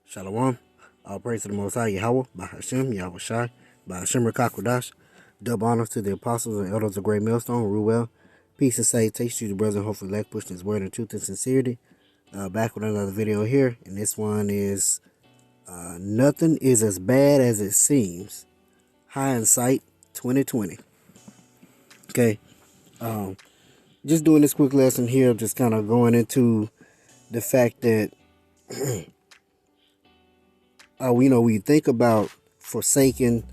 Shalom. All praise to the Most High Yahweh, by Hashem, Yahweh Shai, by Hashem Rakakwadash. Double honors to the apostles and elders of Great Millstone, Ruel. Peace and salutations to the brothers and hopefully elect pushing his word in truth and sincerity. Back with another video here, and this one is Nothing is as bad as it seems. Hindsight 2020. Okay. Just doing this quick lesson here, just kind of going into the fact that we think about forsaking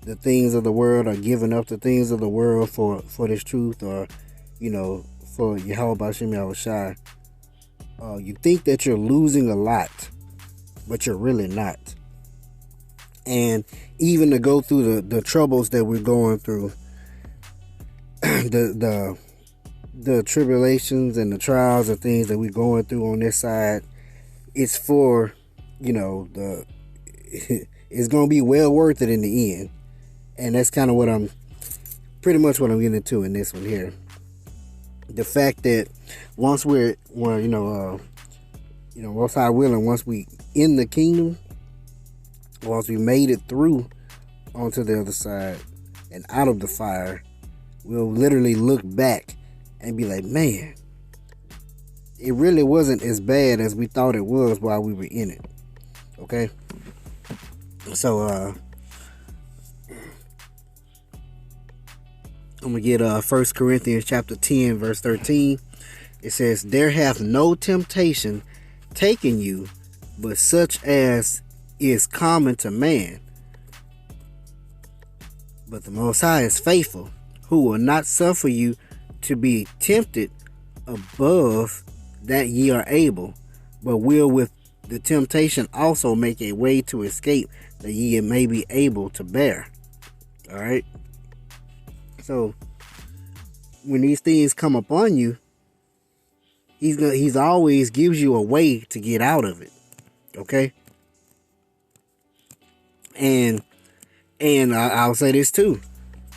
the things of the world or giving up the things of the world for this truth, or for Yahweh Bashem Yahweh Shai. You think that you're losing a lot, but you're really not. And even to go through the troubles that we're going through, the tribulations and the trials and things that we're going through on this side, it's for it's gonna be well worth it in the end. And that's kind of what I'm getting into in this one here. The fact that once Most High willing, once we in the kingdom, once we made it through onto the other side and out of the fire, we'll literally look back and be like, man, it really wasn't as bad as we thought it was while we were in it. Okay? So, I'm going to get 1 Corinthians chapter 10, verse 13. It says, there hath no temptation taken you, but such as is common to man. But the Most High is faithful, who will not suffer you to be tempted above that ye are able, but will with the temptation also make a way to escape, that ye may be able to bear. All right. So when these things come upon you, he's always gives you a way to get out of it. Okay. And I'll say this too,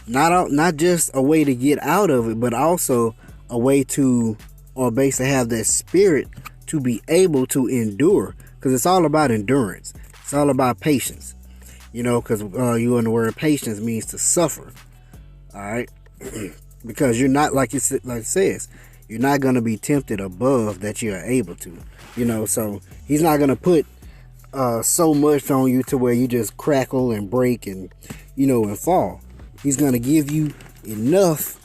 not just a way to get out of it, but also a way to, or basically have that spirit to be able to endure, because it's all about endurance. It's all about patience, because you in the word patience means to suffer. All right. Because you're not, like it says, you're not going to be tempted above that you are able to, so he's not going to put so much on you to where you just crackle and break and and fall. He's going to give you enough.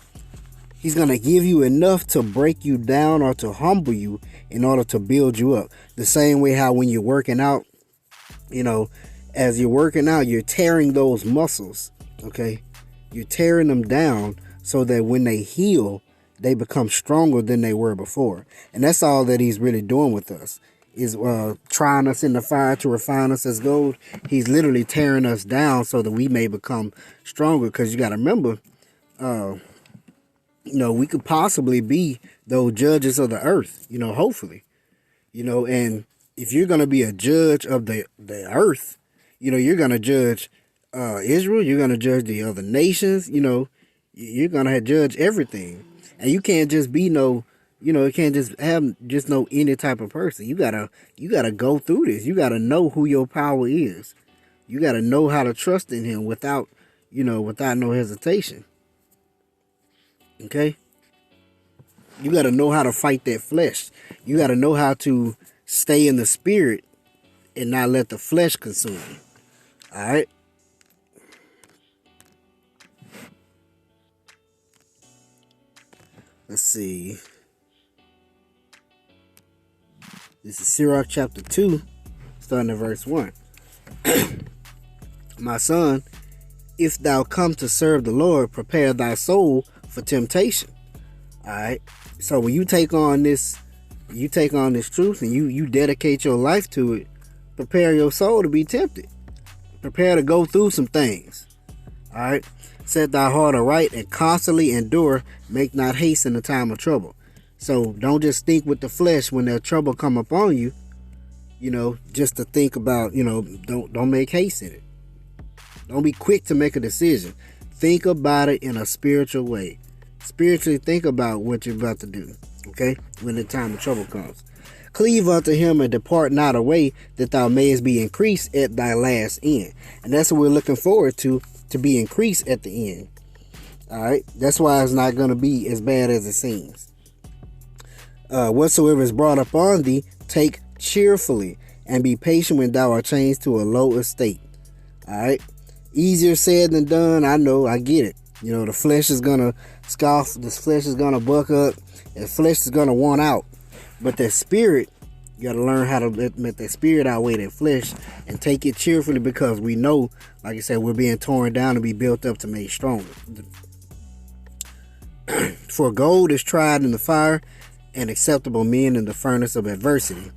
He's going to give you enough to break you down or to humble you in order to build you up. The same way how when you're working out, as you're working out, you're tearing those muscles. Okay. You're tearing them down so that when they heal, they become stronger than they were before. And that's all that he's really doing with us, is trying us in the fire to refine us as gold. He's literally tearing us down so that we may become stronger. Because you got to remember, we could possibly be those judges of the earth, hopefully, and if you're going to be a judge of the earth, you're going to judge Israel, you're going to judge the other nations, you're going to judge everything. And you can't just be you can't just have just no any type of person. You gotta go through this. You gotta know who your power is. You gotta know how to trust in him without no hesitation. Okay? You gotta know how to fight that flesh. You gotta know how to stay in the spirit and not let the flesh consume you. All right? Let's see. This is Sirach chapter 2, starting at verse 1. My son, if thou come to serve the Lord, prepare thy soul for temptation. All right. So when you take on this truth and you dedicate your life to it, prepare your soul to be tempted. Prepare to go through some things. All right. Set thy heart aright and constantly endure. Make not haste in the time of trouble. So don't just think with the flesh when there's trouble come upon you, just to think about, don't make haste in it. Don't be quick to make a decision. Think about it in a spiritual way. Spiritually think about what you're about to do, okay, when the time of trouble comes. Cleave unto him and depart not away, that thou mayest be increased at thy last end. And that's what we're looking forward to be increased at the end. All right, that's why it's not going to be as bad as it seems. Whatsoever is brought upon thee, take cheerfully, and be patient when thou art changed to a low estate. All right, easier said than done. I know, I get it. You know, the flesh is gonna scoff, the flesh is gonna buck up, the flesh is gonna want out. But that spirit, you gotta learn how to let that spirit outweigh that flesh and take it cheerfully, because we know, like I said, we're being torn down to be built up to make stronger. For gold is tried in the fire, and acceptable men in the furnace of adversity.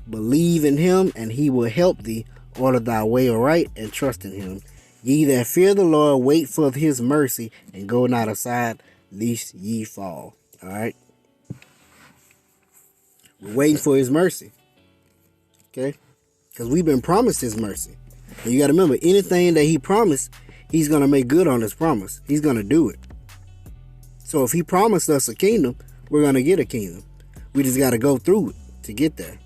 Believe in him, and he will help thee. Order thy way aright, and trust in him. Ye that fear the Lord, wait for his mercy, and go not aside, lest ye fall. All right? We're waiting for his mercy. Okay? Because we've been promised his mercy. And you got to remember, anything that he promised, he's going to make good on his promise. He's going to do it. So if he promised us a kingdom, we're going to get a kingdom. We just got to go through it to get there.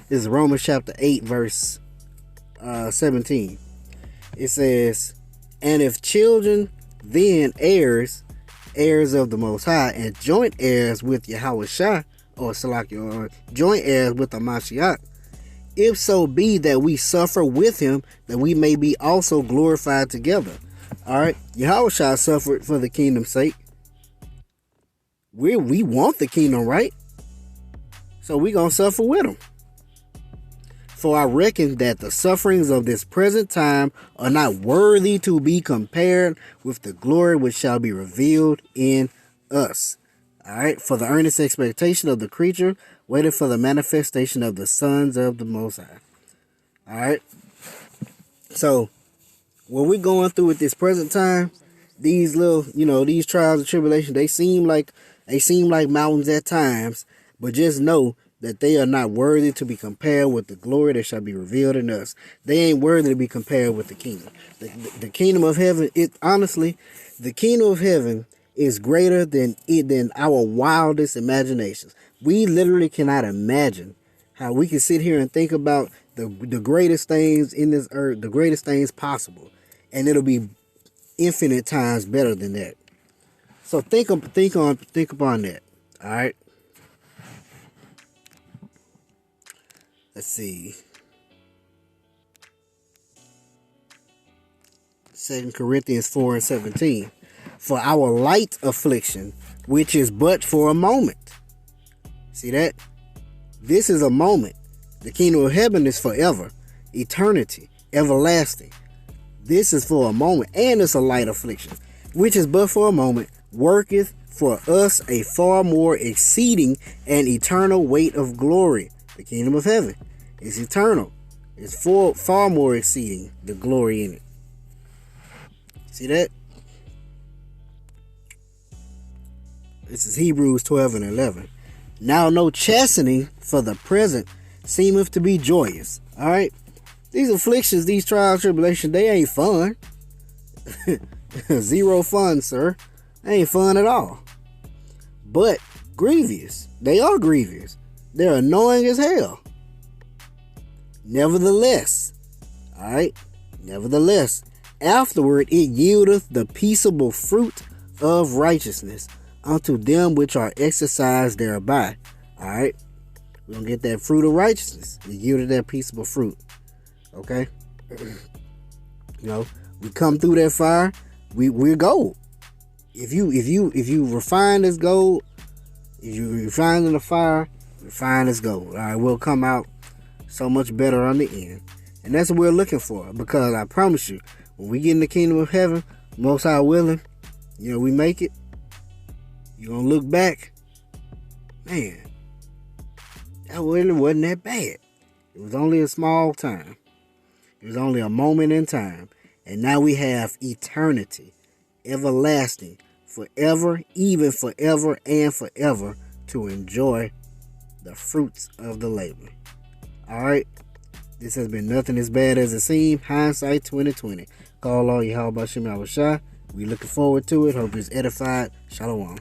This is Romans chapter 8, verse 17. It says, and if children, then heirs, heirs of the Most High, and joint heirs with Yahushua, or Salaki, or joint heirs with the Mashiach, if so be that we suffer with him, that we may be also glorified together. All right, Yahushua suffered for the kingdom's sake. We want the kingdom, right? So we gonna suffer with him. For I reckon that the sufferings of this present time are not worthy to be compared with the glory which shall be revealed in us. All right. For the earnest expectation of the creature waited for the manifestation of the sons of the Most High. All right. So what we're going through at this present time, these little, these trials and tribulations, they seem like mountains at times, but just know that they are not worthy to be compared with the glory that shall be revealed in us. They ain't worthy to be compared with the kingdom. The kingdom of heaven, the kingdom of heaven is greater than our wildest imaginations. We literally cannot imagine how we can sit here and think about the greatest things in this earth, the greatest things possible, and it'll be infinite times better than that. So think upon that. All right. Let's see. 2 Corinthians 4 and 17. For our light affliction, which is but for a moment. See that? This is a moment. The kingdom of heaven is forever, eternity, everlasting. This is for a moment, and it's a light affliction, which is but for a moment, worketh for us a far more exceeding and eternal weight of glory. The kingdom of heaven is eternal. It's far more exceeding the glory in it. See that? This is Hebrews 12 and 11. Now no chastening for the present seemeth to be joyous. All right? These afflictions, these trials, tribulations, they ain't fun. Zero fun, sir. They ain't fun at all. But grievous. They are grievous. They're annoying as hell. Nevertheless, all right, nevertheless, afterward it yieldeth the peaceable fruit of righteousness unto them which are exercised thereby. All right, we're gonna get that fruit of righteousness. It yielded that peaceable fruit. Okay, we come through that fire. We're gold. If you refine as gold, if you refine in the fire, refine as gold. All right, we'll come out so much better on the end. And that's what we're looking for. Because I promise you, when we get in the kingdom of heaven, Most High willing, we make it. You're going to look back. Man, that really wasn't that bad. It was only a small time. It was only a moment in time. And now we have eternity, everlasting, forever, even forever and forever, to enjoy the fruits of the labor. All right. This has been Nothing As Bad As It Seems. Hindsight 2020. Call all Yahweh Shem Yahushua. We looking forward to it. Hope it's edified. Shalom.